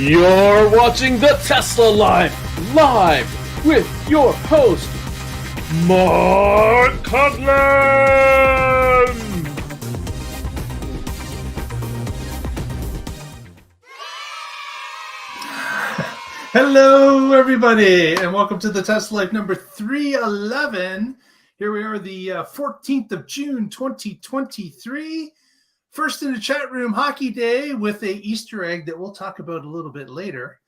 You're watching the Tesla Live with your host, Mark Cudlin! Hello, everybody, and welcome to the Tesla Live number 311. Here we are, the 14th of June, 2023. First in the chat room, Hockey Day, with a Easter egg that we'll talk about a little bit later.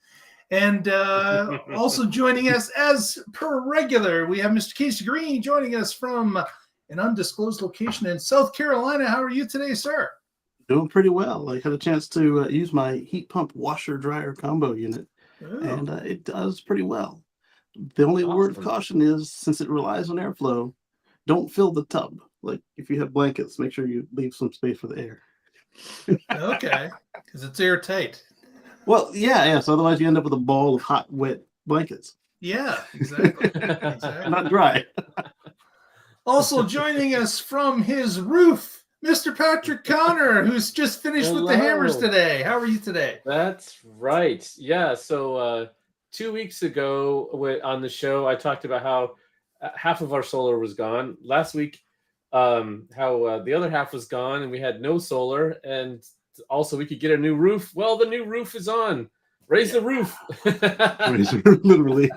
And also joining us, as per regular, we have Mr. Casey Green joining us from an undisclosed location in South Carolina. How are you today, sir? Doing pretty well. I had a chance to use my heat pump washer-dryer combo unit, and it does pretty well. The only word of caution is, since it relies on airflow, don't fill the tub. Like, if you have blankets, make sure you leave some space for the air. Okay, because it's airtight. Well, yeah. So otherwise, you end up with a ball of hot, wet blankets. Yeah, exactly. Not dry. Also joining us from his roof, Mr. Patrick Connor, who's just finished with the hammers today. How are you today? That's right. Yeah, so 2 weeks ago on the show, I talked about how half of our solar was gone. Last week, how the other half was gone and we had no solar, and also we could get a new roof. Well, the new roof is on. Raise the roof. Literally.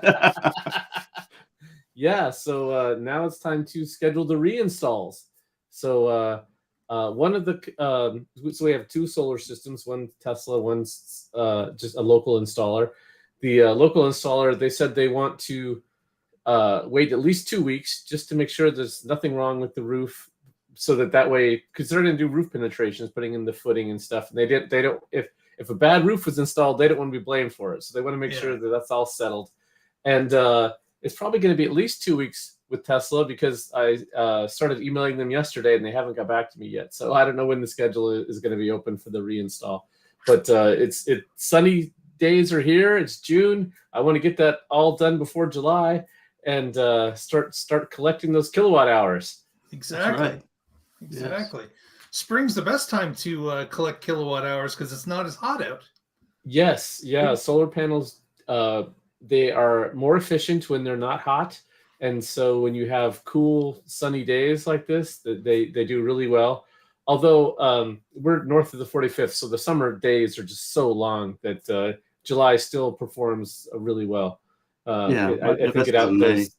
Yeah, so now it's time to schedule the reinstalls. So one of the so we have two solar systems, one Tesla, one's just a local installer. The local installer, they said they want to wait at least 2 weeks just to make sure there's nothing wrong with the roof, so that way, because they're going to do roof penetrations, putting in the footing and stuff. And they don't if a bad roof was installed, they don't want to be blamed for it. So they want to make sure that that's all settled. And it's probably going to be at least 2 weeks with Tesla, because I started emailing them yesterday and they haven't got back to me yet. So I don't know when the schedule is going to be open for the reinstall. But it's sunny days are here. It's June. I want to get that all done before July and start collecting those kilowatt hours. Exactly. Right. Exactly. Yes. Spring's the best time to collect kilowatt hours because it's not as hot out. Yes. Yeah. Solar panels, they are more efficient when they're not hot. And so when you have cool, sunny days like this, they do really well. Although we're north of the 45th, so the summer days are just so long that July still performs really well. I think it outdoes.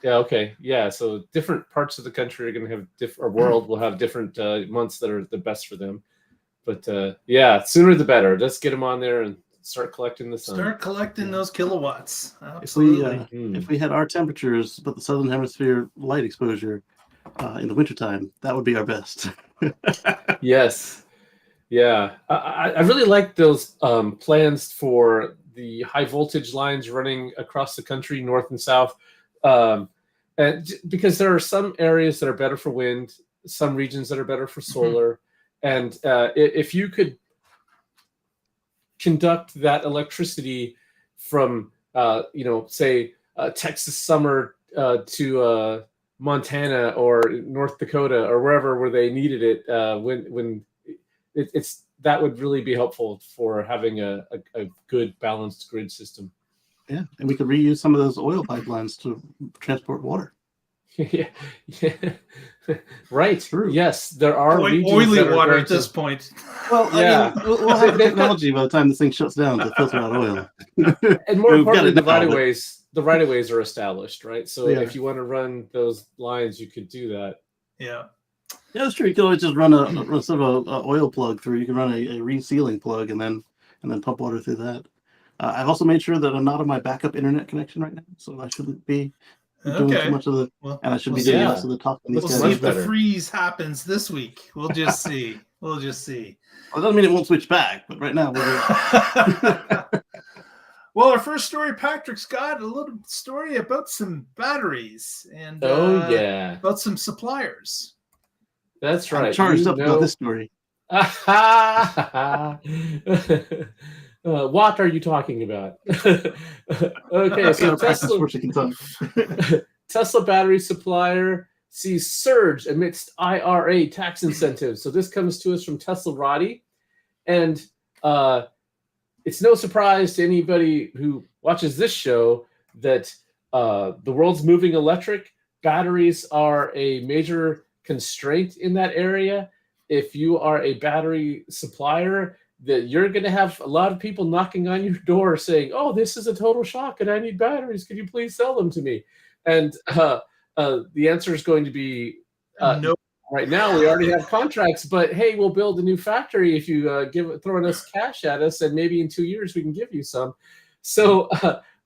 Yeah. Okay. Yeah. So different parts of the country are going to have different, or world will have different months that are the best for them. But yeah, sooner the better. Let's get them on there and start collecting the sun. Start collecting those kilowatts. Absolutely. If we had our temperatures, but the southern hemisphere light exposure in the wintertime, that would be our best. Yes. Yeah. I really like those plans for the high voltage lines running across the country, north and south. And because there are some areas that are better for wind, some regions that are better for solar. And if you could conduct that electricity from, say, Texas summer to Montana or North Dakota or wherever where they needed it, when it's that would really be helpful for having a good balanced grid system. Yeah, and we could reuse some of those oil pipelines to transport water. Yeah. Right. True. Yes, there are oily water at this point. Well, yeah, I mean, we'll have the technology by the time this thing shuts down to filter out oil. And more importantly, the right of ways are established, right? So if you want to run those lines, you could do that. Yeah. Yeah, that's true. You can always just run a sort of a oil plug through. You can run a resealing plug and then pump water through that. I've also made sure that I'm not on my backup internet connection right now, so I shouldn't be doing too much of the, and I should be doing less of the talking. We'll see if the freeze happens this week. We'll just see. Well, it doesn't mean it won't switch back, but right now we're Well, our first story, Patrick's got a little story about some batteries and about some suppliers. That's right. I'm charged up about this story. What are you talking about? Okay, so Tesla battery supplier sees surge amidst IRA tax incentives. So this comes to us from Tesla Roddy, and it's no surprise to anybody who watches this show that the world's moving electric. Batteries are a major constraint in that area. If you are a battery supplier, that you're going to have a lot of people knocking on your door saying, "Oh, this is a total shock, and I need batteries. Could you please sell them to me?" And the answer is going to be No. Right now, we already have contracts, but hey, we'll build a new factory if you throw us cash at us, and maybe in 2 years we can give you some. So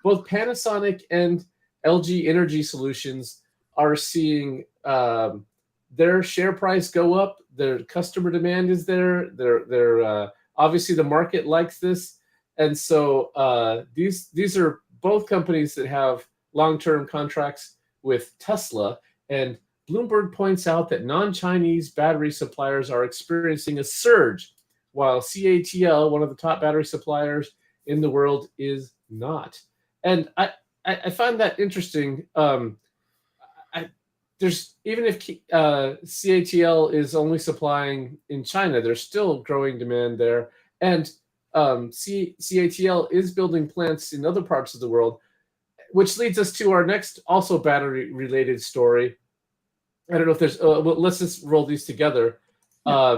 both Panasonic and LG Energy Solutions are seeing their share price go up. Their customer demand is there. They're obviously the market likes this, and so these are both companies that have long-term contracts with Tesla. And Bloomberg points out that non-Chinese battery suppliers are experiencing a surge, while CATL, one of the top battery suppliers in the world, is not. And I find that interesting. There's even if CATL is only supplying in China, there's still growing demand there, and CATL is building plants in other parts of the world, which leads us to our next also battery-related story. I don't know if there's. Well, let's just roll these together. Yeah.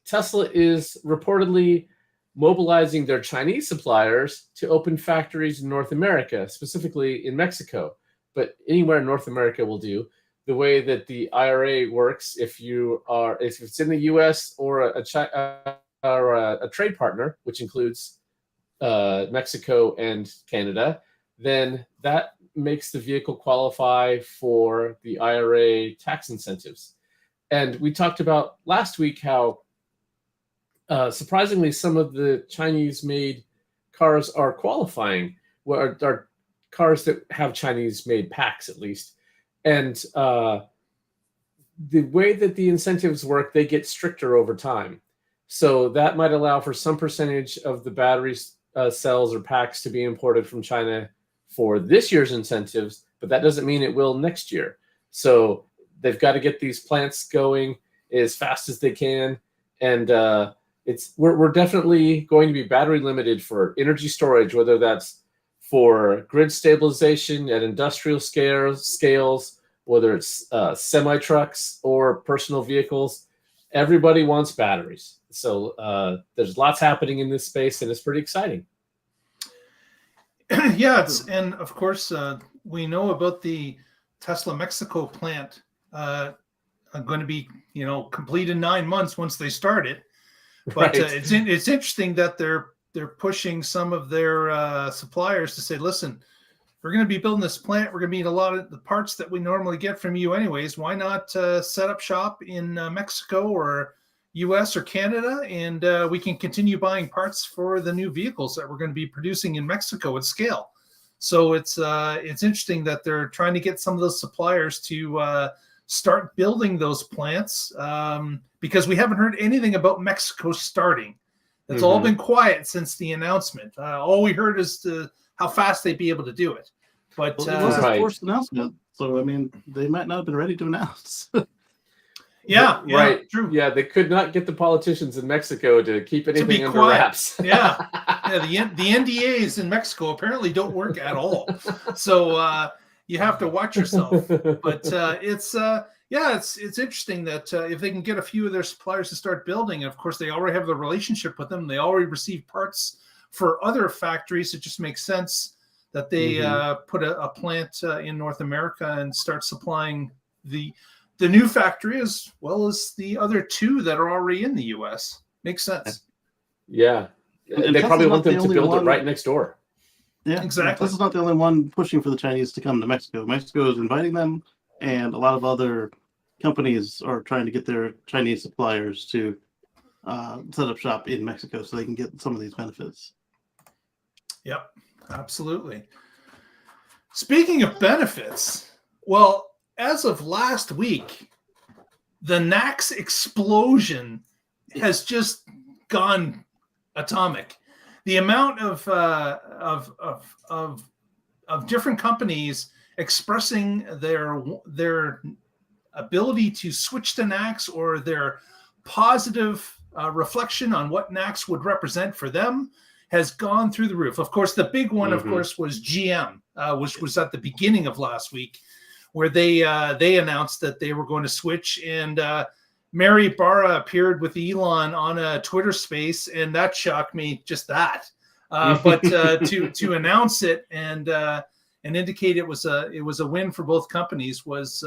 Tesla is reportedly mobilizing their Chinese suppliers to open factories in North America, specifically in Mexico, but anywhere in North America will do. The way that the IRA works, if it's in the U.S. or a trade partner, which includes Mexico and Canada, then that makes the vehicle qualify for the IRA tax incentives. And we talked about last week how surprisingly some of the Chinese-made cars are qualifying, are cars that have Chinese-made packs at least. And the way that the incentives work, they get stricter over time. So that might allow for some percentage of the battery cells or packs to be imported from China for this year's incentives, but that doesn't mean it will next year. So they've got to get these plants going as fast as they can. And we're definitely going to be battery limited for energy storage, whether that's for grid stabilization at industrial scales, whether it's semi-trucks or personal vehicles. Everybody wants batteries. So there's lots happening in this space, and it's pretty exciting. Yeah, and of course, we know about the Tesla Mexico plant going to be, complete in 9 months once they start it. But Right. It's interesting that they're pushing some of their suppliers to say, listen, we're going to be building this plant. We're going to need a lot of the parts that we normally get from you anyways. Why not set up shop in Mexico or US or Canada, and we can continue buying parts for the new vehicles that we're going to be producing in Mexico at scale. So it's interesting that they're trying to get some of those suppliers to start building those plants because we haven't heard anything about Mexico starting. It's all been quiet since the announcement. All we heard is how fast they'd be able to do it. But it was a forced announcement, so I mean, they might not have been ready to announce. Yeah, right. True. Yeah, they could not get the politicians in Mexico to keep anything under wraps. Yeah. The NDAs in Mexico apparently don't work at all. So you have to watch yourself. But it's interesting that if they can get a few of their suppliers to start building, and of course they already have the relationship with them, they already receive parts for other factories. It just makes sense that they put a plant in North America and start supplying the new factory as well as the other two that are already in the U.S. Makes sense. Yeah. And they probably want them to build it right next door. Yeah, exactly. This is not the only one pushing for the Chinese to come to Mexico. Mexico is inviting them, and a lot of other companies are trying to get their Chinese suppliers to set up shop in Mexico so they can get some of these benefits. Yep, absolutely. Speaking of benefits, well, as of last week, the NACS explosion has just gone atomic. The amount of different companies expressing their ability to switch to NACS or their positive reflection on what NACS would represent for them has gone through the roof. Of course, the big one, of course, was GM, which was at the beginning of last week, where they announced that they were going to switch. And Mary Barra appeared with Elon on a Twitter space, and that shocked me, just that. But to announce it and indicate it was a win for both companies was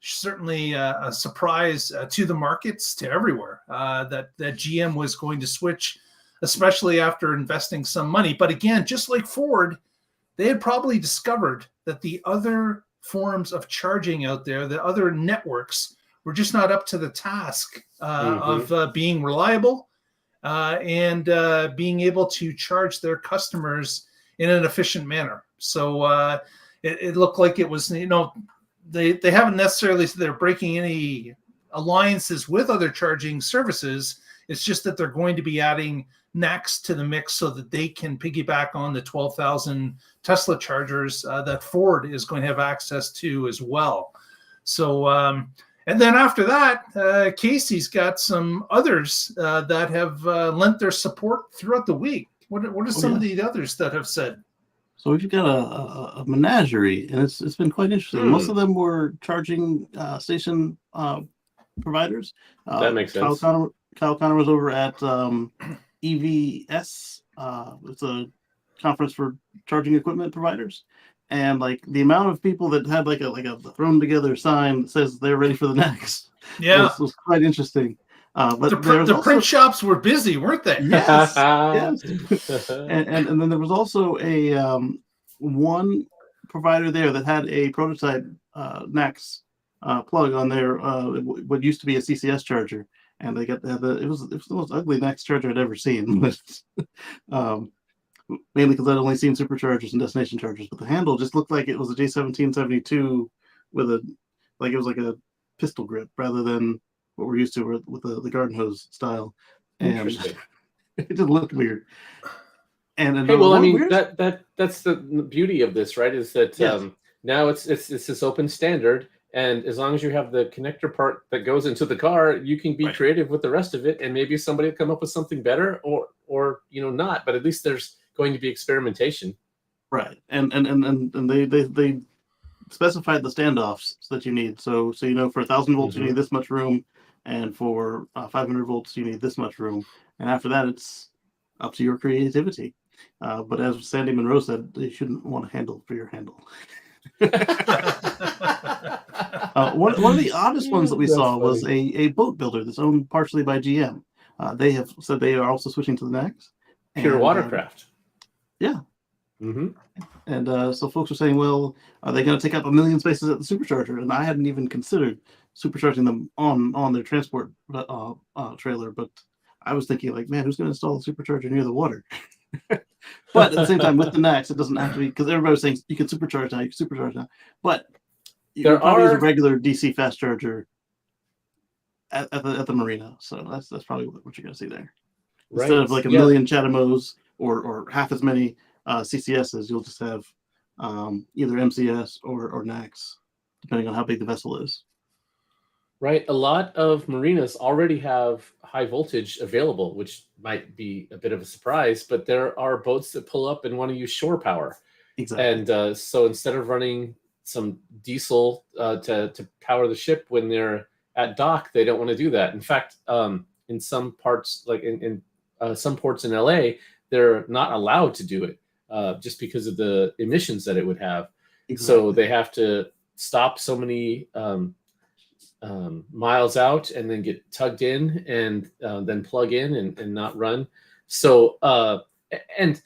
certainly a surprise to the markets, to everywhere, that GM was going to switch, especially after investing some money. But again, just like Ford, they had probably discovered that the other forms of charging out there, the other networks, were just not up to the task of being reliable and being able to charge their customers in an efficient manner. So it looked like it was, they haven't necessarily said they're breaking any alliances with other charging services. It's just that they're going to be adding NACS to the mix so that they can piggyback on the 12,000 Tesla chargers that Ford is going to have access to as well. So, and then after that, Casey's got some others that have lent their support throughout the week. What are some of the others that have said? So we've got a menagerie, and it's been quite interesting. Most of them were charging station providers. That makes sense. Kyle Connor was over at EVS. It's a conference for charging equipment providers, and like the amount of people that had like a thrown together sign that says they're ready for the NACS. Yeah, was quite interesting. But the print shops were busy, weren't they? Yes, yes. And then there was also a one provider there that had a prototype NACS plug on their what used to be a CCS charger, and they got it was the most ugly NACS charger I'd ever seen. Mainly because I'd only seen superchargers and destination chargers, but the handle just looked like it was a J1772 with it was like a pistol grip rather than what we're used to with the garden hose style, and it just looked weird. And hey, well, I mean that's the beauty of this, right? Is that now it's this open standard, and as long as you have the connector part that goes into the car, you can be creative with the rest of it, and maybe somebody will come up with something better, or not. But at least there's going to be experimentation, right? And they specified the standoffs that you need. So for 1,000 volts you need this much room, and for 500 volts you need this much room, and after that it's up to your creativity. But as Sandy Monroe said, you shouldn't want a handle for your handle. One of the oddest ones that we saw was a boat builder that's owned partially by GM. They have said they are also switching to the NACS. Pure watercraft. Yeah. And so folks are saying, well, are they going to take up 1 million spaces at the supercharger? And I hadn't even considered supercharging them on their transport trailer, but I was thinking, like, man, who's going to install a supercharger near the water? But at the same time, with the NACS, it doesn't have to be, because everybody's saying you can supercharge now, but there probably is a regular DC fast charger at the marina, so that's probably what you're going to see there. Right. Instead of like a million Chathamos or half as many CCSs, you'll just have either MCS or NACS, depending on how big the vessel is. Right. A lot of marinas already have high voltage available, which might be a bit of a surprise, but there are boats that pull up and want to use shore power. Exactly. And so instead of running some diesel to power the ship when they're at dock, they don't want to do that. In fact, in some parts, like in some ports in LA, they're not allowed to do it just because of the emissions that it would have. Exactly. So they have to stop so many miles out and then get tugged in and then plug in and not run. So and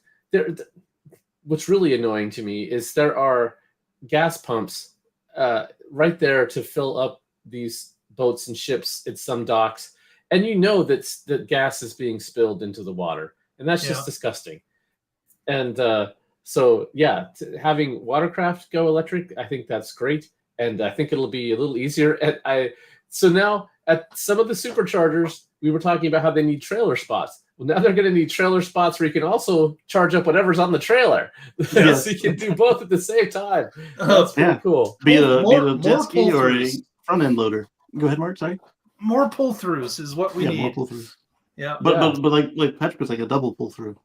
what's really annoying to me is there are gas pumps right there to fill up these boats and ships at some docks, and that gas is being spilled into the water, and that's just disgusting. And so having watercraft go electric, I think that's great. And I think it'll be a little easier. So now at some of the superchargers, we were talking about how they need trailer spots. Well, now they're going to need trailer spots where you can also charge up whatever's on the trailer. So you can do both at the same time. That's pretty cool. Be it a jet ski or a front end loader. Go ahead, Mark. Sorry. More pull throughs is what we need. More pull throughs. Yeah. But like Patrick was like a double pull through.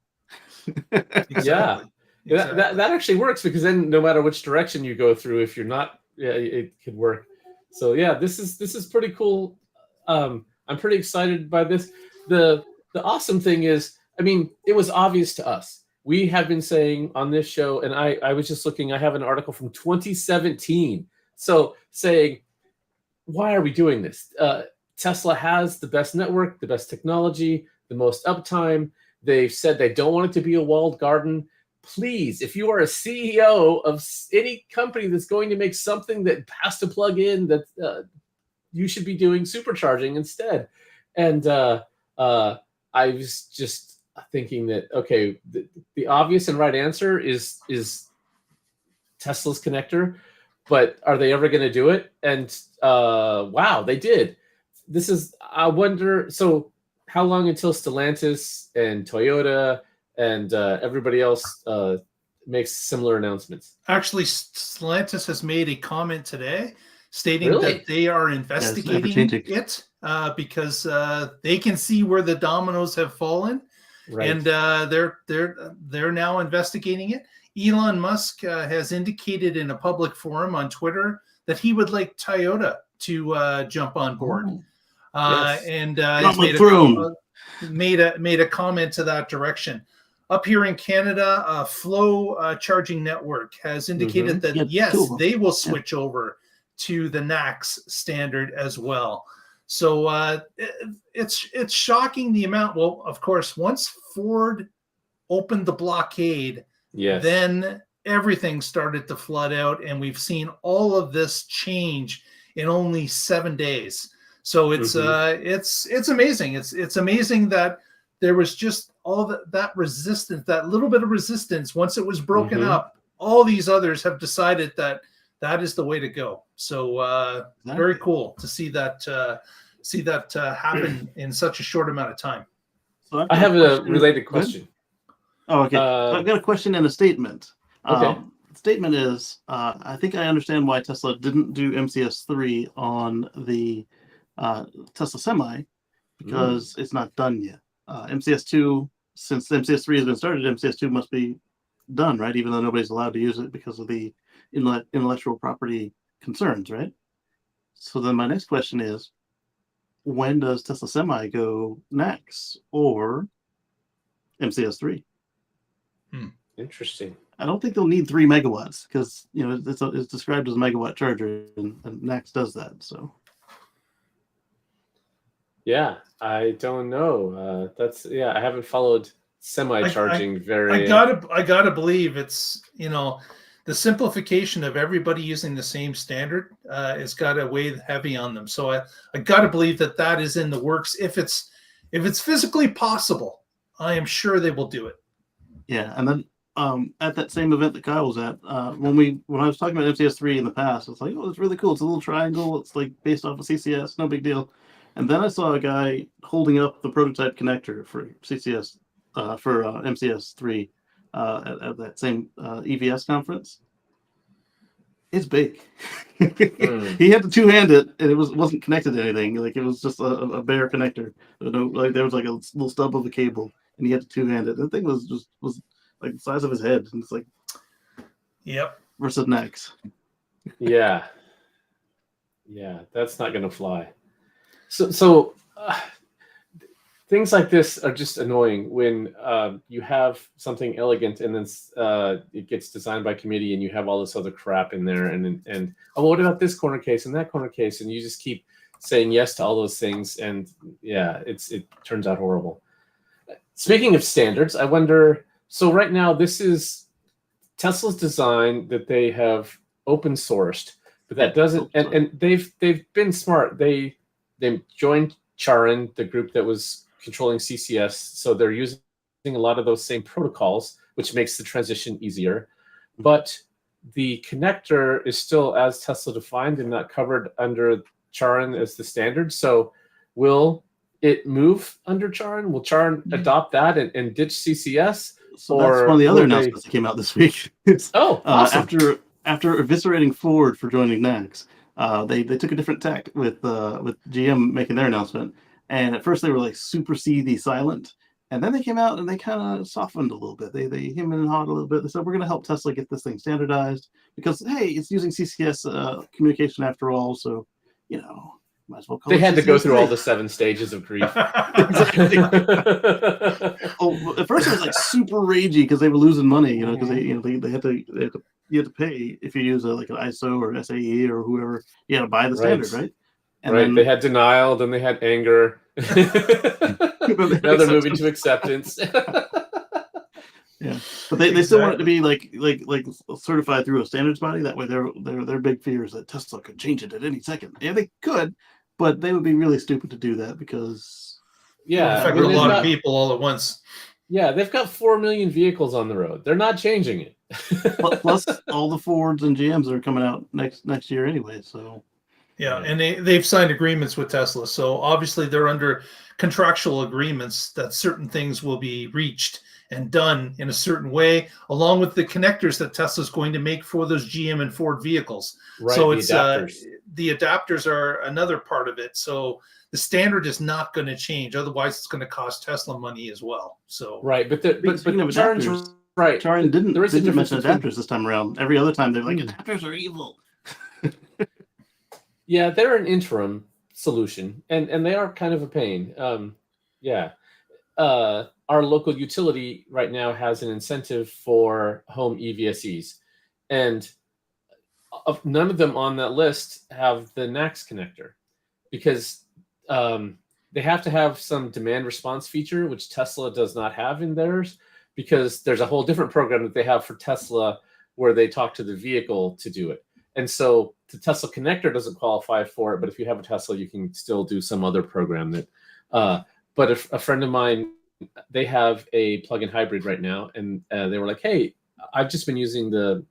Yeah. That actually works, because then no matter which direction you go through, if you're not, it could work. So yeah, this is pretty cool. I'm pretty excited by this. The awesome thing is, I mean, it was obvious to us. We have been saying on this show, and I was just looking, I have an article from 2017. So saying, why are we doing this? Tesla has the best network, the best technology, the most uptime. They've said they don't want it to be a walled garden. Please, if you are a CEO of any company that's going to make something that has to plug in, that you should be doing supercharging instead. And I was just thinking that, okay, the obvious and right answer is Tesla's connector, but are they ever going to do it? And wow, they did. This is, I wonder, so how long until Stellantis and Toyota and everybody else makes similar announcements? Actually, Stellantis has made a comment today stating Really? that they are investigating it because they can see where the dominoes have fallen, Right. and they're now investigating it. Elon Musk has indicated in a public forum on Twitter that he would like Toyota to jump on board. Yes. And made a comment to that direction. Up here in Canada, Flow Charging Network has indicated that yes, they will switch over to the NACS standard as well. So it's shocking the amount. Well, of course, once Ford opened the blockade, then everything started to flood out, and we've seen all of this change in only 7 days. So it's amazing. It's amazing that there was just all that resistance, that little bit of resistance. Once it was broken up, all these others have decided that is the way to go. So very cool to see that happen in such a short amount of time. So I have a related question. Oh, okay. I've got a question and a statement. Okay. The statement is, I think I understand why Tesla didn't do MCS3 on the Tesla Semi, because it's not done yet. MCS2, since MCS3 has been started, MCS2 must be done, right? Even though nobody's allowed to use it because of the intellectual property concerns, right? So then my next question is, when does Tesla Semi go NACS or MCS3? Interesting. I don't think they'll need 3 megawatts because it's described as a megawatt charger, and NACS does that. So yeah, I don't know. I haven't followed semi-charging very. I gotta believe it's the simplification of everybody using the same standard has got to weigh heavy on them. So I gotta believe that is in the works. If it's physically possible, I am sure they will do it. Yeah, and then at that same event that Kyle was at, when I was talking about MCS3 in the past, it's like, oh, it's really cool. It's a little triangle. It's like based off of CCS, no big deal. And then I saw a guy holding up the prototype connector for CCS for MCS3 at that same EVS conference. It's big. He had to two-hand it, and it wasn't connected to anything. Like, it was just a bare connector. There was like a little stub of a cable, and he had to two-hand it. The thing was like the size of his head, and it's like, yep. Versus NACS. Yeah, that's not gonna fly. So things like this are just annoying when you have something elegant and then it gets designed by committee and you have all this other crap in there and oh, what about this corner case and that corner case, and you just keep saying yes to all those things, and it turns out horrible. Speaking of standards, I wonder. So right now, this is Tesla's design that they have open sourced, but that doesn't. And they've been smart. They joined Charin, the group that was controlling CCS, so they're using a lot of those same protocols, which makes the transition easier. But the connector is still as Tesla defined and not covered under Charin as the standard. So will it move under Charin? Will Charin adopt that and ditch CCS? So that's one of the other announcements that came out this week. Awesome. After eviscerating Ford for joining NACS, they took a different tack with GM making their announcement. And at first they were like super CD silent, And then they came out and they kind of softened a little bit. They hemmed and hawed a little bit. They said, we're going to help Tesla get this thing standardized because, hey, it's using CCS communication after all. So, might as well call They it had to CCS go through all three. the 7 stages of grief. Exactly. At first it was like super ragey because they were losing money, because they had to pay if you use like an ISO or SAE or whoever. You had to buy the standard, right? And right. then They had denial, then they had anger. Now they're moving to acceptance. Yeah, but they still want it to be like certified through a standards body. That way, their big fear is that Tesla could change it at any second. Yeah, they could, but they would be really stupid to do that because affect a lot of people all at once. Yeah, they've got 4 million vehicles on the road. They're not changing it. Plus, all the Fords and GMs are coming out next year anyway. So. Yeah, and they've signed agreements with Tesla. So obviously they're under contractual agreements that certain things will be reached and done in a certain way, along with the connectors that Tesla's going to make for those GM and Ford vehicles. Right, so the adapters. The adapters are another part of it. So the standard is not going to change. Otherwise, it's going to cost Tesla money as well. So right, but speaking of adapters, right, Charin didn't mention adapters this time around. Every other time they're like, adapters are evil. Yeah, they're an interim solution, and they are kind of a pain. Our local utility right now has an incentive for home EVSEs, and none of them on that list have the NACS connector because they have to have some demand response feature, which Tesla does not have in theirs, because there's a whole different program that they have for Tesla where they talk to the vehicle to do it. And so the Tesla connector doesn't qualify for it, but if you have a Tesla, you can still do some other program that. But a friend of mine, they have a plug-in hybrid right now, and they were like, "Hey, I've just been using the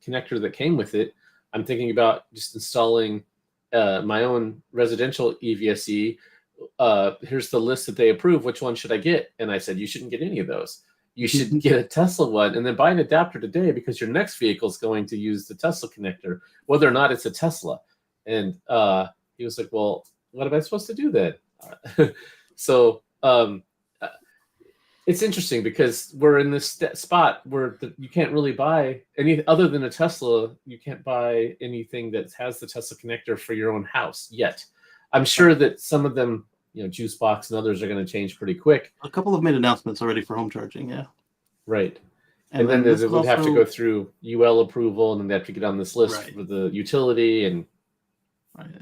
connector that came with it. I'm thinking about just installing my own residential EVSE. Here's the list that they approve. Which one should I get?" And I said, "You shouldn't get any of those. You should get a Tesla one and then buy an adapter today because your next vehicle is going to use the Tesla connector, whether or not it's a Tesla." And he was like, "Well, what am I supposed to do then?" So it's interesting because we're in this spot where you can't really buy any other than a Tesla. You can't buy anything that has the Tesla connector for your own house yet. I'm sure that some of them, Juice Box and others are going to change pretty quick. A couple have made announcements already for home charging, yeah. Right. And then they would have to go through UL approval, and then they have to get on this list for the utility. And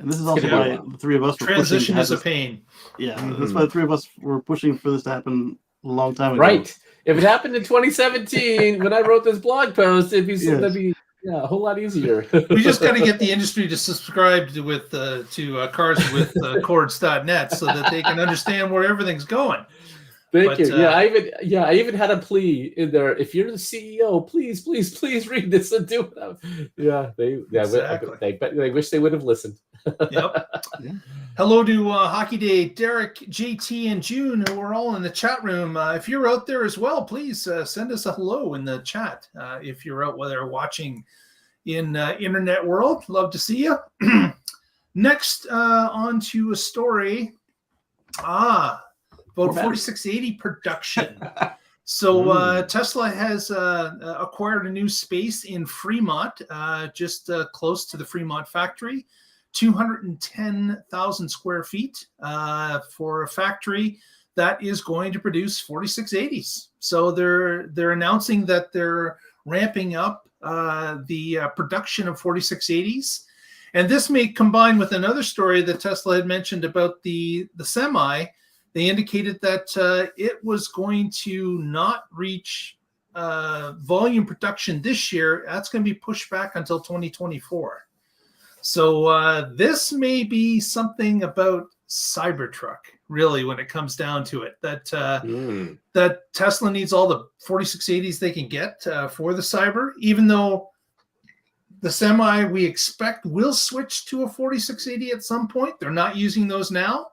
this is also why the three of us were transition is a pain. Yeah, that's why the three of us were pushing for this to happen a long time ago. Right. If it happened in 2017, when I wrote this blog post, that'd be a whole lot easier. We just got to get the industry to subscribe to cars with cords.net so that they can understand where everything's going. Thank you. I even had a plea in there. If you're the CEO, please read this and do it. They wish they would have listened. Yep. Yeah. Hello to Hockey Day, Derek, JT, and June, who are all in the chat room. If you're out there as well, please send us a hello in the chat. If you're out there watching in internet world, love to see you. Next, on to a story. About 4680 production. So Tesla has acquired a new space in Fremont, just close to the Fremont factory, 210,000 square feet for a factory that is going to produce 4680s. So they're announcing that they're ramping up the production of 4680s. And this may combine with another story that Tesla had mentioned about the Semi. They indicated that it was going to not reach volume production this year. That's going to be pushed back until 2024. So this may be something about Cybertruck, really, when it comes down to it. That Tesla needs all the 4680s they can get for the Cyber, even though the Semi we expect will switch to a 4680 at some point. They're not using those now.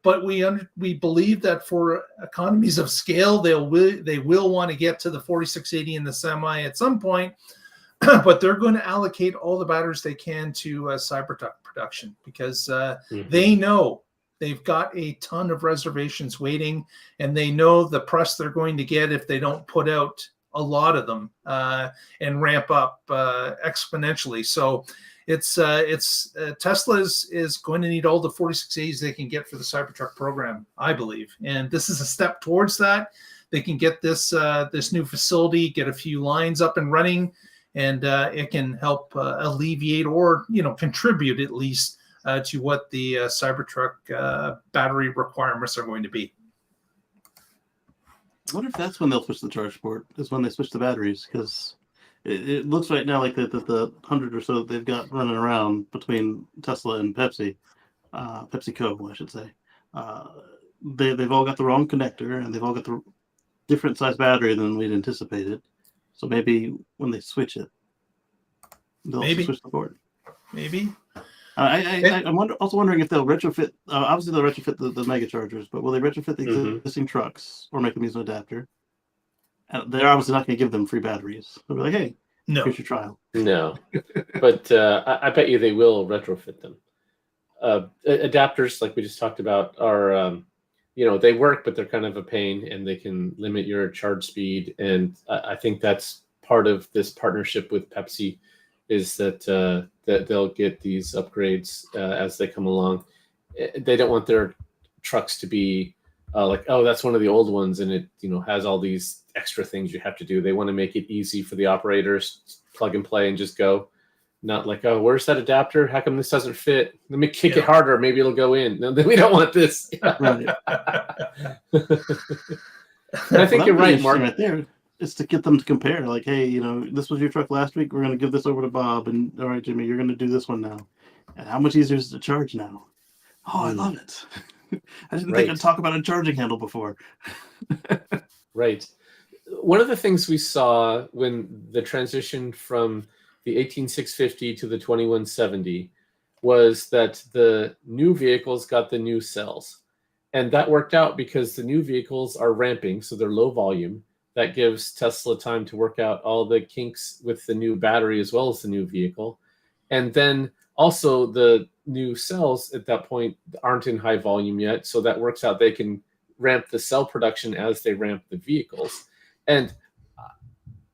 But we believe that for economies of scale, they will want to get to the 4680 in the Semi at some point, but they're going to allocate all the batteries they can to Cybertruck production because they know They've got a ton of reservations waiting, and they know the press they're going to get if they don't put out a lot of them and ramp up exponentially. So Tesla is going to need all the 4680s they can get for the Cybertruck program, I believe, and this is a step towards that. They can get this new facility, get a few lines up and running, and it can help alleviate or contribute at least to what the Cybertruck battery requirements are going to be. I wonder if that's when they'll switch the charge port, is when they switch the batteries, because it looks right now like the 100 or so they've got running around between Tesla and PepsiCo, I should say. They've all got the wrong connector, and they've all got the different size battery than we'd anticipated. So maybe when they switch it, they'll switch the port. Maybe. I'm also wondering if they'll retrofit. Obviously, they'll retrofit the mega chargers, but will they retrofit the existing trucks or make them use an adapter? They're obviously not going to give them free batteries. They'll be like, "Hey, here's your trial." No, but I bet you they will retrofit them. Adapters, like we just talked about, are they work, but they're kind of a pain, and they can limit your charge speed. And I think that's part of this partnership with Pepsi, is that they'll get these upgrades as they come along. They don't want their trucks to be like, oh, that's one of the old ones, and it has all these extra things you have to do. They want to make it easy for the operators, plug and play and just go. Not like, oh, where's that adapter? How come this doesn't fit? Let me kick it harder. Maybe it'll go in. No, we don't want this. Right. I think you're right, Mark. Right there. Is to get them to compare, like, hey, this was your truck last week. We're going to give this over to Bob, and all right, Jimmy, you're going to do this one now. And how much easier is it to charge now? Oh, I love it. I didn't think I'd talk about a charging handle before. Right. One of the things we saw when the transition from the 18650 to the 2170 was that the new vehicles got the new cells. And that worked out because the new vehicles are ramping, so they're low volume. That gives Tesla time to work out all the kinks with the new battery as well as the new vehicle. And then also the new cells at that point aren't in high volume yet. So that works out. They can ramp the cell production as they ramp the vehicles. And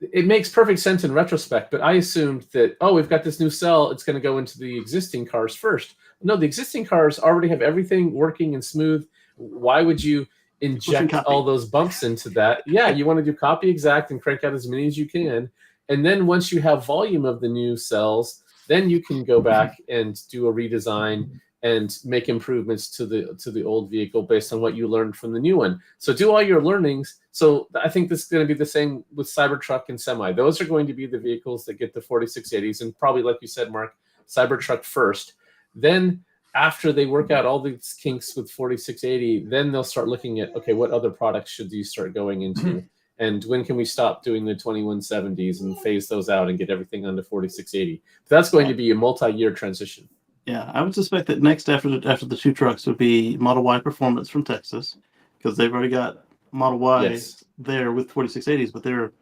it makes perfect sense in retrospect, but I assumed that, we've got this new cell, it's going to go into the existing cars first. No, the existing cars already have everything working and smooth. Why would you inject all those bumps into that? Yeah, you want to do copy exact and crank out as many as you can. And then once you have volume of the new cells, then you can go back and do a redesign and make improvements to the old vehicle based on what you learned from the new one. So do all your learnings. So I think this is going to be the same with Cybertruck and Semi. Those are going to be the vehicles that get the 4680s, and probably, like you said, Mark, Cybertruck first. Then after they work out all these kinks with 4680, then they'll start looking at, okay, what other products should these start going into? And when can we stop doing the 2170s and phase those out and get everything onto 4680? But that's going to be a multi-year transition. Yeah, I would suspect that next after the two trucks would be Model Y Performance from Texas, because they've already got Model Y there with 4680s, but they're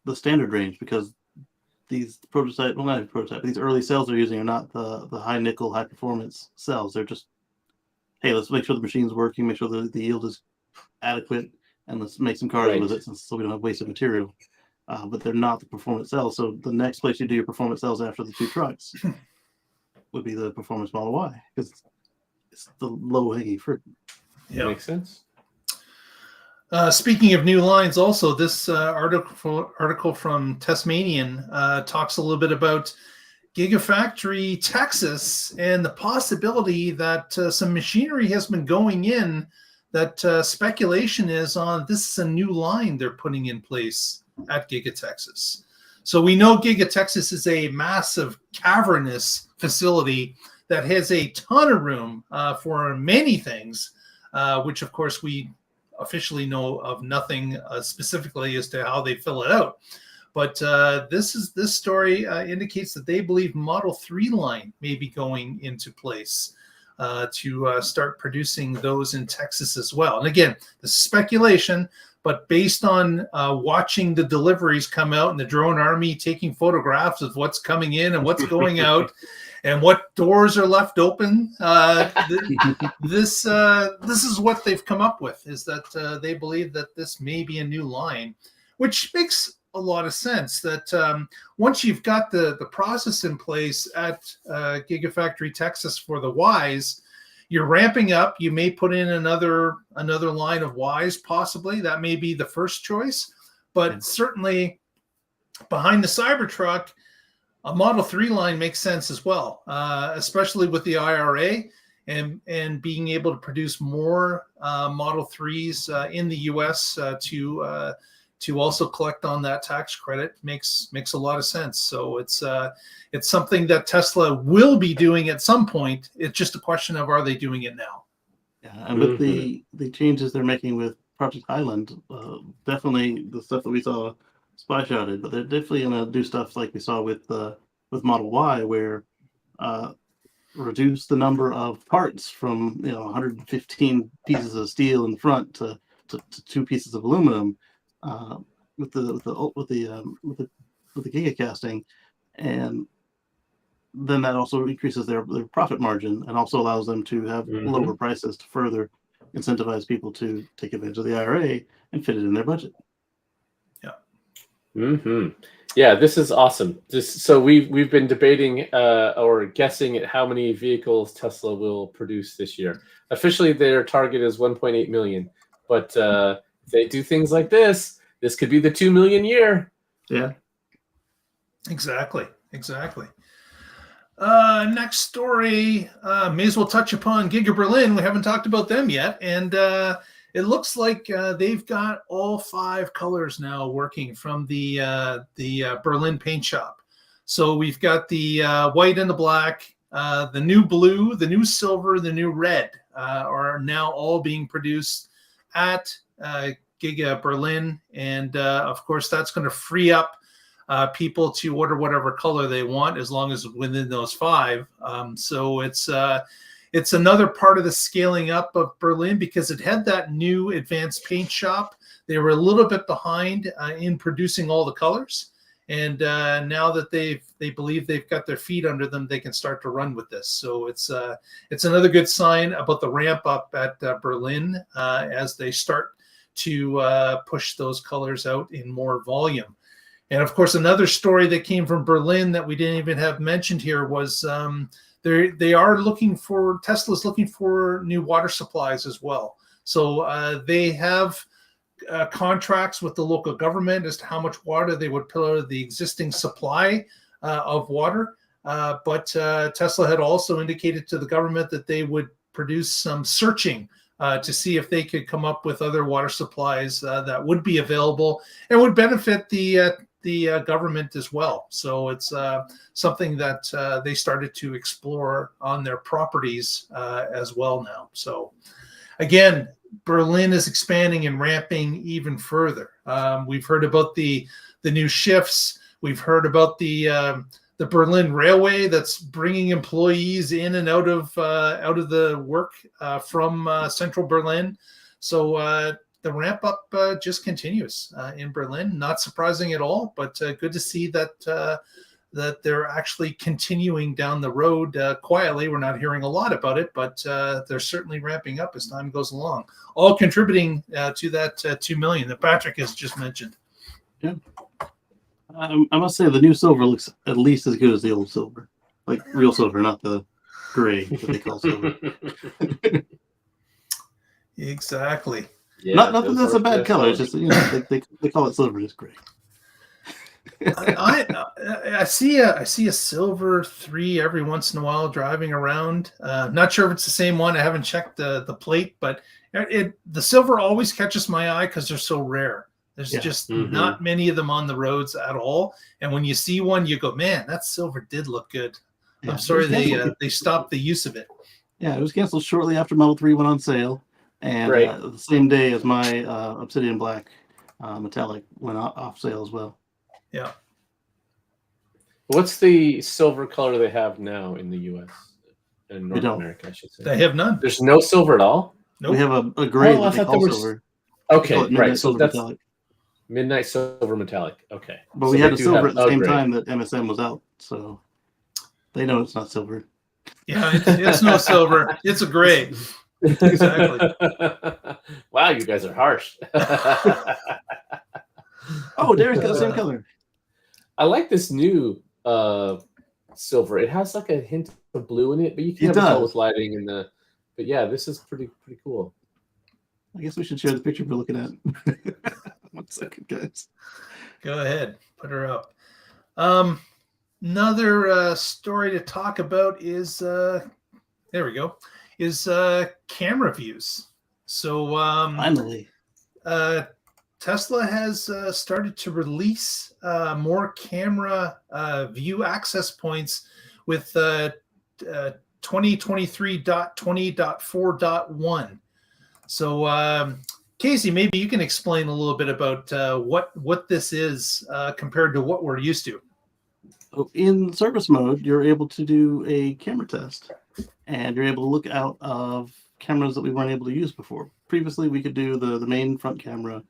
the standard range, because these these early cells they're using are not the high nickel, high performance cells. They're just, hey, let's make sure the machine's working, make sure the yield is adequate, and let's make some cars with it so we don't have wasted material. But they're not the performance cells. So the next place you do your performance cells after the two trucks would be the Performance Model Y, because it's the low-hanging fruit. Yeah, makes sense. Speaking of new lines, also this article from Tasmanian talks a little bit about Gigafactory Texas and the possibility that some machinery has been going in. That speculation is on this is a new line they're putting in place at Giga Texas. So we know Giga Texas is a massive cavernous facility that has a ton of room for many things, which of course we officially know of nothing specifically as to how they fill it out. But this story indicates that they believe Model 3 line may be going into place to start producing those in Texas as well. And again, this is speculation, but based on watching the deliveries come out and the drone army taking photographs of what's coming in and what's going out, and what doors are left open. This is what they've come up with, is that they believe that this may be a new line, which makes a lot of sense. That once you've got the process in place at Gigafactory Texas for the Ys, you're ramping up. You may put in another line of Ys, possibly. That may be the first choice, but certainly behind the Cybertruck, a Model 3 line makes sense as well, especially with the IRA and being able to produce more Model 3s in the U.S. To also collect on that tax credit makes a lot of sense. So it's something that Tesla will be doing at some point. It's just a question of, are they doing it now? Yeah, and with the changes they're making with Project Highland, definitely the stuff that we saw Spy shouted, but they're definitely going to do stuff like we saw with Model Y, where reduce the number of parts from 115 pieces of steel in front to 2 pieces of aluminum with the Giga casting, and then that also increases their profit margin and also allows them to have lower prices to further incentivize people to take advantage of the IRA and fit it in their budget. Yeah, this is awesome. So we've been debating or guessing at how many vehicles Tesla will produce this year. Officially, their target is 1.8 million, but if they do things like this could be the 2 million year. Yeah, exactly. Next story, may as well touch upon Giga Berlin. We haven't talked about them yet, and it looks like they've got all 5 colors now working from the Berlin paint shop. So we've got the white and the black, the new blue, the new silver, the new red are now all being produced at Giga Berlin. And of course, that's going to free up people to order whatever color they want, as long as within those 5. So it's another part of the scaling up of Berlin, because it had that new advanced paint shop. They were a little bit behind in producing all the colors. And now that they believe they've got their feet under them, they can start to run with this. So it's another good sign about the ramp up at Berlin as they start to push those colors out in more volume. And of course, another story that came from Berlin that we didn't even have mentioned here was Tesla's looking for new water supplies as well. So they have contracts with the local government as to how much water they would put out of the existing supply of water. But Tesla had also indicated to the government that they would produce some searching to see if they could come up with other water supplies that would be available and would benefit the government as well. So it's something that they started to explore on their properties as well now. So again, Berlin is expanding and ramping even further. We've heard about the new shifts. We've heard about the Berlin Railway that's bringing employees in and out of the work from central Berlin. So the ramp up just continues in Berlin. Not surprising at all, but good to see that they're actually continuing down the road quietly. We're not hearing a lot about it, but they're certainly ramping up as time goes along, all contributing to that 2 million that Patrick has just mentioned. Yeah. I must say the new silver looks at least as good as the old silver, like real silver, not the gray that they call silver. Exactly. Yeah, nothing that's a bad color. It's just they call it silver. It's gray. I see a silver 3 every once in a while driving around. Not sure if it's the same one. I haven't checked the plate, but the silver always catches my eye because they're so rare. There's just not many of them on the roads at all. And when you see one, you go, man, that silver did look good. Yeah, I'm sorry they stopped the use of it. Yeah, it was canceled shortly after Model 3 went on sale. And the same day as my Obsidian Black Metallic went off sale as well. Yeah. What's the silver color they have now in the U.S. and North America, I should say? They have none. There's no silver at all? Nope. We have a gray that they call silver. Okay, right. So that's metallic. Midnight Silver Metallic. Okay. But we had a silver at the same time that MSM was out. So They know it's not silver. Yeah, it's no silver. It's a gray. Exactly. Wow, you guys are harsh. Oh, Derek's got the same color. I like this new silver. It has like a hint of blue in it, but you can It never tell does. with lighting and the. But yeah, this is pretty cool. I guess we should share the picture we're looking at. 1 second, guys. Go ahead, put her up. Another story to talk about is there we go. Is camera views. So Finally, Tesla has started to release more camera view access points with 2023.20.4.1. So, Casey, maybe you can explain a little bit about what this is compared to what we're used to. in service mode, you're able to do a camera test, and you're able to look out of cameras that we weren't able to use before. Previously, we could do the main front camera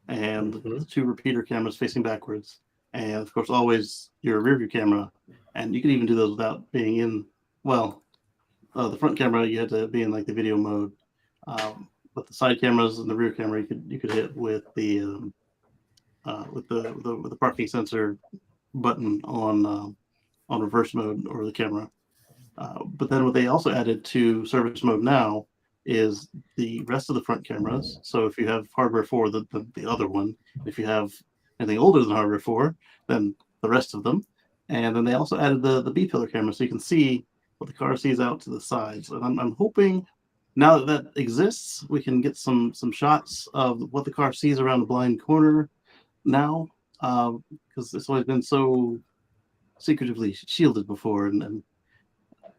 and the 2 repeater cameras facing backwards, and of course, always your rear view camera. And you could even do those without being in. Well, the front camera you had to be in like the video mode, but the side cameras and the rear camera you could hit with the parking sensor button on reverse mode or the camera. But then what they also added to service mode now is the rest of the front cameras. So if you have hardware 4, the other one. If you have anything older than hardware 4, then the rest of them. And then they also added the B-pillar camera, so you can see what the car sees out to the sides. And I'm hoping now that exists, we can get some shots of what the car sees around the blind corner now, because it's always been so secretively shielded before, and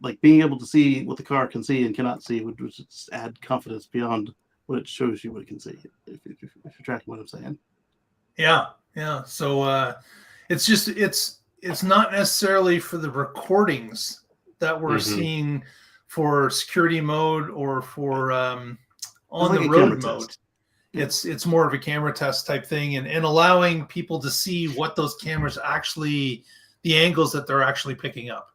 like being able to see what the car can see and cannot see would just add confidence beyond what it shows you what it can see, if you're tracking what I'm saying. Yeah. So it's not necessarily for the recordings that we're seeing for security mode or for on the road mode. It's more of a camera test type thing, and allowing people to see what those cameras actually, the angles that they're actually picking up.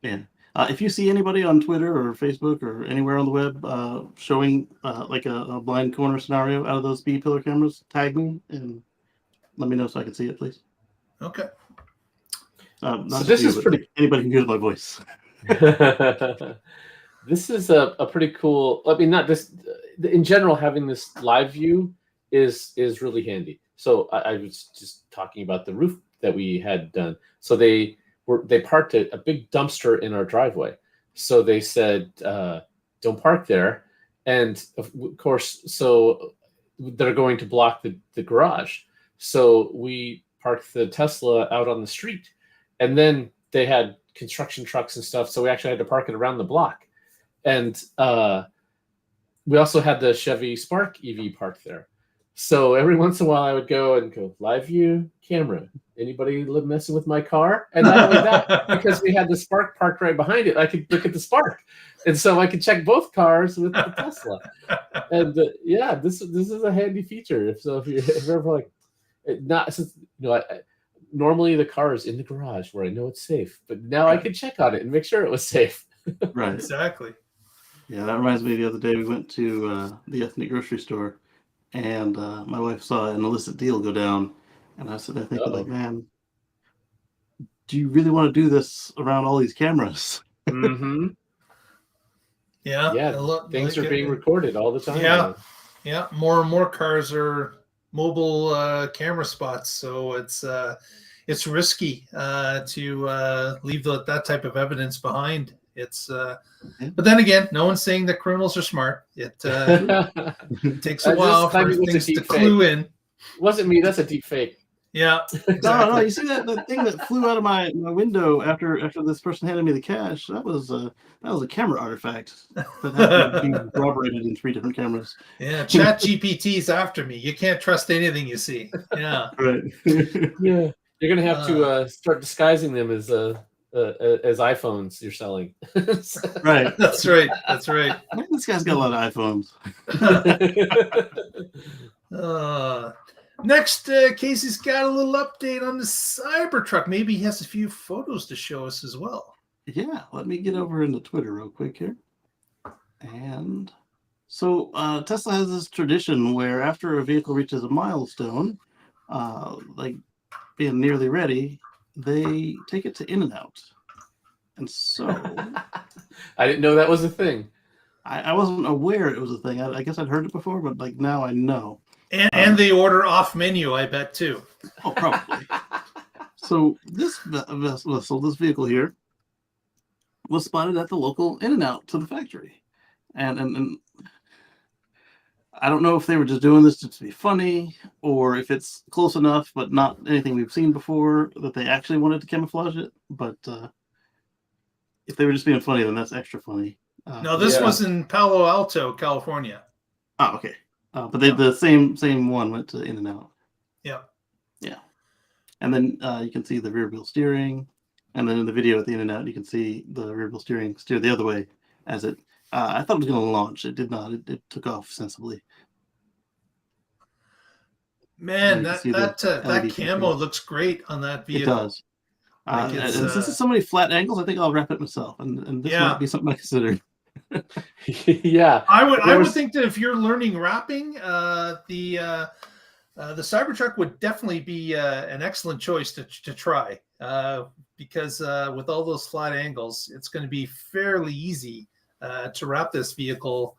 Yeah. If you see anybody on Twitter or Facebook or anywhere on the web showing like a blind corner scenario out of those B-pillar cameras, tag me and let me know so I can see it, please. Okay. So this is pretty. Like anybody can hear my voice. This is a pretty cool. I mean, not this in general. Having this live view is really handy. So I was just talking about the roof that we had done. So they parked a big dumpster in our driveway. So they said, "Don't park there," and of course, so they're going to block the garage. So we parked the Tesla out on the street, and then they had construction trucks and stuff. So we actually had to park it around the block. And we also had the Chevy Spark EV parked there. So every once in a while I would go live view camera. Anybody messing with my car? And not only that, because we had the Spark parked right behind it, I could look at the Spark. And so I could check both cars with the Tesla. And yeah, this is a handy feature. If you're ever like, normally the car is in the garage where I know it's safe, but now I could check on it and make sure it was safe. Right. Exactly. Yeah, that reminds me. The other day we went to the ethnic grocery store, and my wife saw an illicit deal go down, and I said, I think, like, man, do you really want to do this around all these cameras? Mm-hmm. Yeah. Things are being recorded all the time. Yeah. More and more cars are mobile camera spots, so it's risky to leave that type of evidence behind. But then again, no one's saying that criminals are smart. It takes a while for things to clue in. It wasn't me. That's a deep fake. Yeah. Exactly. No. You see the thing that flew out of my window after this person handed me the cash? That was a camera artifact that had to be corroborated in 3 different cameras. Yeah. ChatGPT's after me. You can't trust anything you see. Yeah. Right. Yeah. You're gonna have to start disguising them as iPhones you're selling. Right. That's right. This guy's got a lot of iPhones. Next, Casey's got a little update on the CyberTruck. Maybe he has a few photos to show us as well. Yeah, let me get over into Twitter real quick here. And so Tesla has this tradition where after a vehicle reaches a milestone, like being nearly ready, they take it to In-N-Out. And so I didn't know that was a thing. I wasn't aware it was a thing. I guess I'd heard it before, but like now I know. And they order off menu, I bet too. Oh, probably. So this vessel, this vehicle here, was spotted at the local In-N-Out to the factory, and I don't know if they were just doing this to be funny, or if it's close enough but not anything we've seen before that they actually wanted to camouflage it. But if they were just being funny, then that's extra funny. No, this was in Palo Alto, California. Oh, okay. But the same one went to In-N-Out. Yeah. Yeah. And then you can see the rear wheel steering. And then in the video at the In-N-Out, you can see the rear wheel steering steer the other way as it. I thought it was going to launch. It did not. It took off sensibly. Man, that camo looks great on that vehicle. It does. And since it's so many flat angles, I think I'll wrap it myself. And this might be something I consider. Yeah, I would think that if you're learning wrapping, the CyberTruck would definitely be an excellent choice to try because with all those flat angles, it's going to be fairly easy to wrap this vehicle.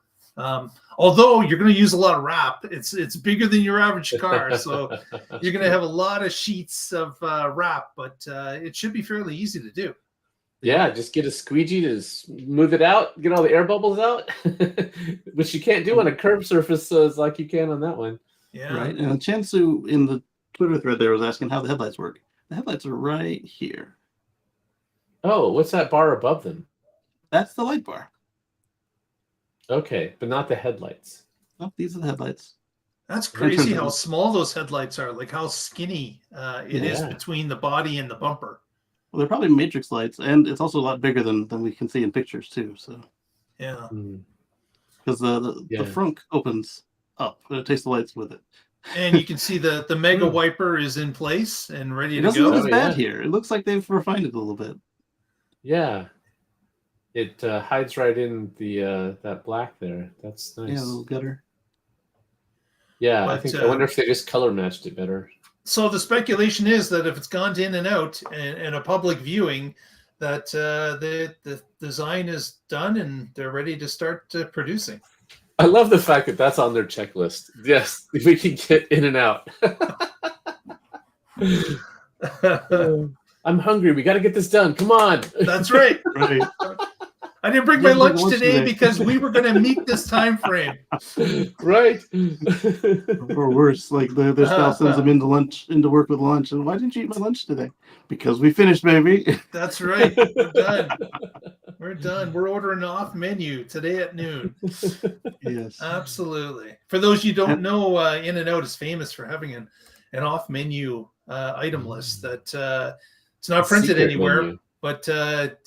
Although you're going to use a lot of wrap, it's bigger than your average car, so you're going to have a lot of sheets of wrap, but it should be fairly easy to do. Yeah, just get a squeegee to smooth it out, get all the air bubbles out, which you can't do on a curved surface like you can on that one. Yeah. Right. And Chansu in the Twitter thread there was asking how the headlights work. The headlights are right here. Oh, what's that bar above them? That's the light bar. Okay, but not the headlights. Oh, these are the headlights. That's crazy how small those headlights are, like how skinny it is between the body and the bumper. Well, they're probably matrix lights, and it's also a lot bigger than we can see in pictures too. So yeah, because the frunk opens up and it takes the lights with it, and you can see the mega wiper is in place and ready to go. It doesn't look as bad here. It looks like they've refined it a little bit. Yeah, it hides right in the that black there. That's nice. Yeah, a little gutter. Yeah, but, I wonder if they just color matched it better. So the speculation is that if it's gone to In-N-Out and a public viewing, that the design is done and they're ready to start producing. I love the fact that that's on their checklist. Yes, if we can get In-N-Out. I'm hungry. We got to get this done. Come on. That's right. Right. I didn't bring my lunch today because we were going to meet this time frame. Right. Or worse, like their spouse sends them into work with lunch. And why didn't you eat my lunch today? Because we finished, baby. That's right. We're done. We're done. We're ordering off menu today at noon. Yes. Absolutely. For those you don't know, In-N-Out is famous for having an off menu item list that it's not printed anywhere, but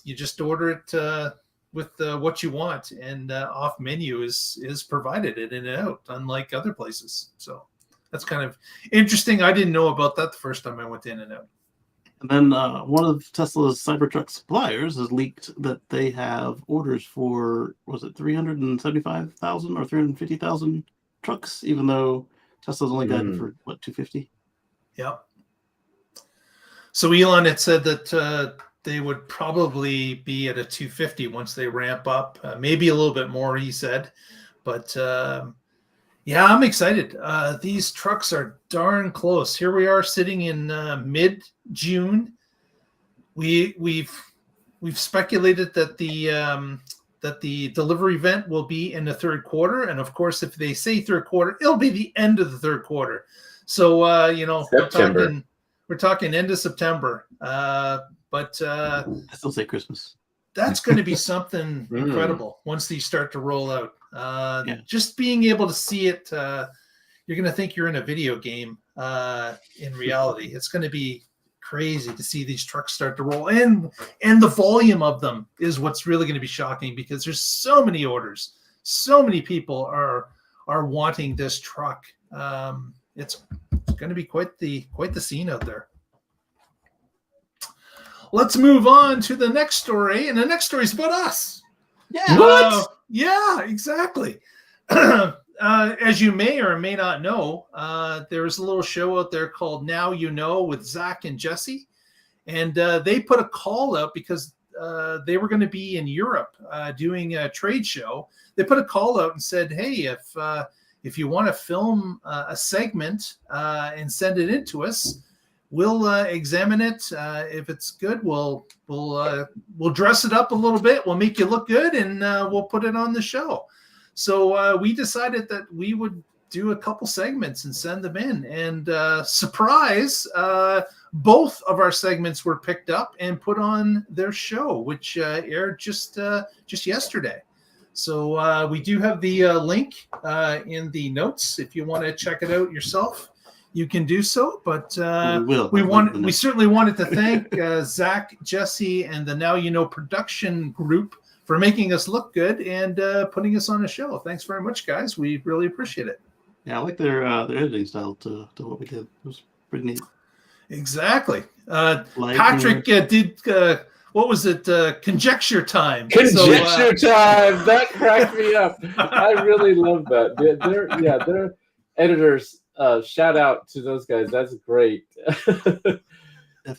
you just order it with what you want, and off menu is provided at In-N-Out, unlike other places. So that's kind of interesting. I didn't know about that the first time I went to In-N-Out. And then one of Tesla's Cybertruck suppliers has leaked that they have orders for, was it 375,000 or 350,000 trucks, even though Tesla's only guided for, what, 250? Yeah. So Elon had said that they would probably be at a 250 once they ramp up, maybe a little bit more, he said. But yeah, I'm excited. These trucks are darn close. Here we are sitting in mid-June. We've speculated that the delivery event will be in the third quarter, and of course, if they say third quarter, it'll be the end of the third quarter. So we're talking end of September. But I still say Christmas. That's going to be something incredible once these start to roll out. Just being able to see it, you're going to think you're in a video game. In reality, it's going to be crazy to see these trucks start to roll, and the volume of them is what's really going to be shocking, because there's so many orders, so many people are wanting this truck. It's going to be quite the scene out there. let's move on to the next story. And the next story is about us. Yeah. What? Yeah, exactly. As you may or may not know, there's a little show out there called Now You Know with Zach and Jesse. And they put a call out because they were going to be in Europe doing a trade show. They put a call out and said, hey, if you want to film a segment and send it in to us, we'll examine it. If it's good, we'll dress it up a little bit. We'll make you look good, and we'll put it on the show. So we decided that we would do a couple segments and send them in. And surprise, both of our segments were picked up and put on their show, which aired just yesterday. So we do have the link in the notes. If you want to check it out yourself, you can do so. But we certainly wanted to thank Zach, Jesse, and the Now You Know production group for making us look good and putting us on a show. Thanks very much, guys. We really appreciate it. Yeah, I like their editing style to what we did. It was pretty neat. Exactly. Patrick did what was it? Conjecture time. Conjecture time. That cracked me up. I really love that. They're editors. Shout out to those guys. That's great.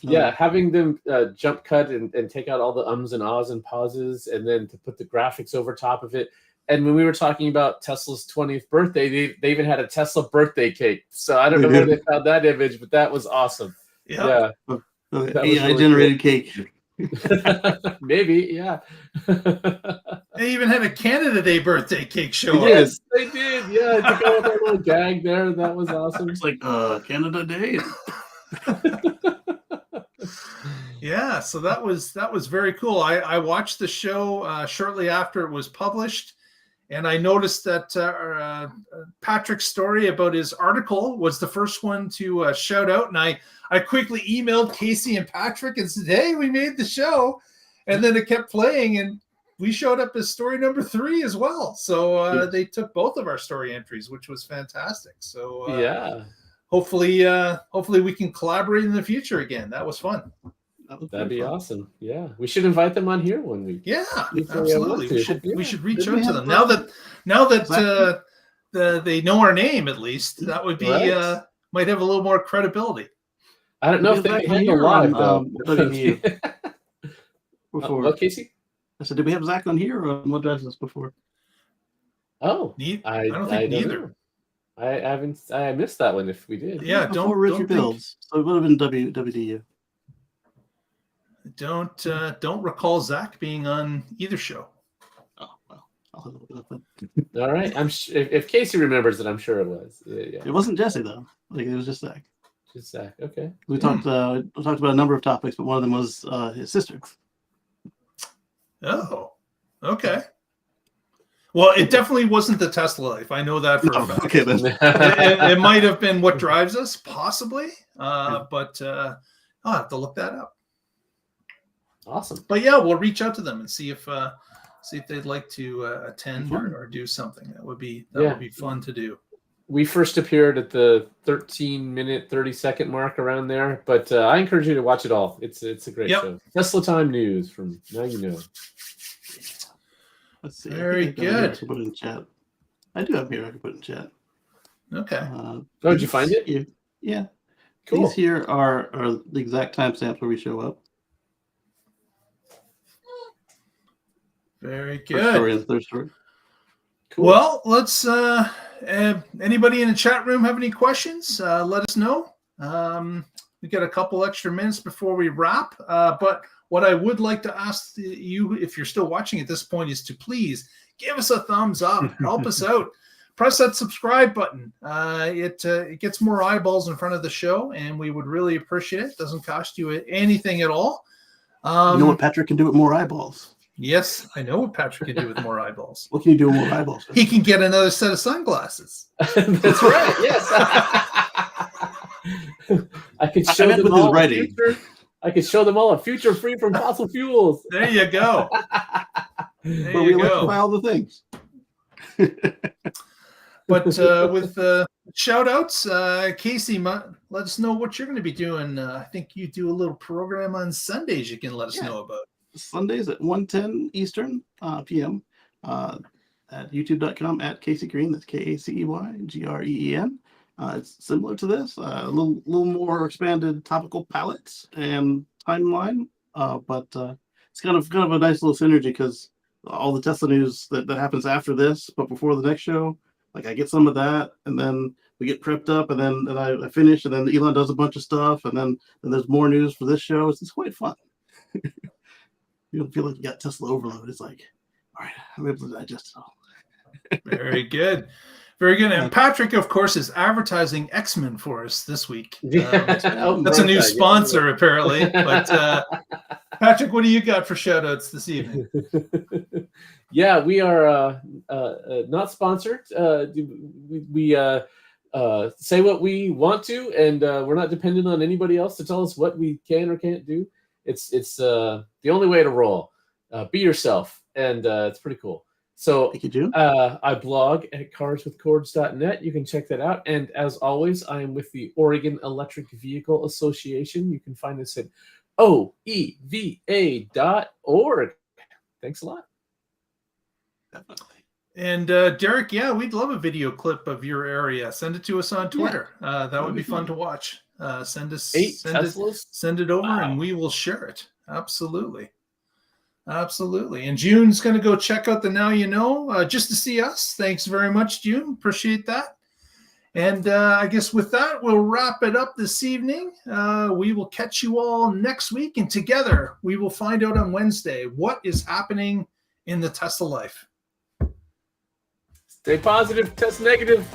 Yeah, having them jump cut and take out all the ums and ahs and pauses, and then to put the graphics over top of it. And when we were talking about Tesla's 20th birthday, they even had a Tesla birthday cake. So I don't know where they found that image, but that was awesome. Yeah. AI generated cake. Maybe, yeah. They even had a Canada Day birthday cake show. Yes, they did. Yeah, to go with that little gag there. That was awesome. It's like Canada Day. Yeah, so that was very cool. I watched the show shortly after it was published, and I noticed that Patrick's story about his article was the first one to shout out, and I quickly emailed Casey and Patrick and said, hey, we made the show, and then it kept playing, and we showed up as story number 3 as well. So they took both of our story entries, which was fantastic. So yeah, hopefully we can collaborate in the future again. That was fun. That'd be awesome. Yeah, we should invite them on here one week. Yeah, absolutely. We should reach out to them now that they know our name. At least that would be might have a little more credibility. I don't know if they handle live though. Before what, Casey? I said, did we have Zach on here or what drives us before? Oh, I don't think neither. I missed that one if we did. Yeah, don't Richard Builds. So it would have been WWDU. Don't recall Zach being on either show. Oh well, I'll look it up. All right, if Casey remembers it, I'm sure it was. Yeah. It wasn't Jesse though. Like it was just Zach. Just Zach. Okay. We talked about a number of topics, but one of them was his sister. Oh, okay. Well, it definitely wasn't the Tesla life. I know that for a fact. Okay, then. it might have been what drives us, possibly. But I'll have to look that up. Awesome. But yeah, we'll reach out to them and see if they'd like to attend or do something. That would be fun to do. We first appeared at the 13-minute, 30-second mark around there, but I encourage you to watch it all. It's a great show. Tesla Time News from Now You Know. Let's see. Very good. Put it in chat. I do have here. I can put in chat. Okay. Did you find it? Yeah. Cool. These here are the exact timestamps where we show up. Very First good. story and third story. Cool. Well, let's. Anybody in the chat room have any questions? Let us know. We got a couple extra minutes before we wrap. But what I would like to ask you, if you're still watching at this point, is to please give us a thumbs up. Help us out. Press that subscribe button. It gets more eyeballs in front of the show, and we would really appreciate it. It doesn't cost you anything at all. You know what Patrick can do with more eyeballs? Yes, I know what Patrick can do with more eyeballs. What can you do with more eyeballs? He can get another set of sunglasses. That's right. Yes. I could show them all. I could show them all a future free from fossil fuels. There you go. Where we electrify all the things. But with shout outs, Casey, let us know what you're going to be doing. I think you do a little program on Sundays you can let us know about. Sundays at 1:10 Eastern p.m. At youtube.com at Casey Green. That's KACEYGREEN. It's similar to this, a little more expanded topical palettes and timeline, but it's kind of a nice little synergy because all the Tesla news that happens after this, but before the next show, like I get some of that, and then we get prepped up, and then I finish, and then Elon does a bunch of stuff, and then there's more news for this show. It's quite fun. You don't feel like you got Tesla overload. It's like, all right, I'm able to digest it all. Very good. Very good. And Patrick, of course, is advertising X-Men for us this week. That's a new sponsor, apparently. But Patrick, what do you got for shout-outs this evening? Yeah, we are not sponsored. We say what we want to, and we're not dependent on anybody else to tell us what we can or can't do. It's the only way to roll. Be yourself, and it's pretty cool. So Thank you, Jim. I blog at carswithcords.net. You can check that out. And as always, I am with the Oregon Electric Vehicle Association. You can find us at oeva.org. Thanks a lot. Definitely. And Derek, yeah, we'd love a video clip of your area. Send it to us on Twitter. That would be fun to watch. Send it over, and we will share it. Absolutely. And June's going to go check out the Now You Know just to see us. Thanks very much, June. Appreciate that. And I guess with that, we'll wrap it up this evening. We will catch you all next week, and together we will find out on Wednesday what is happening in the Tesla life. Stay positive, test negative.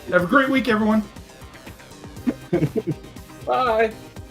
Have a great week, everyone. Bye.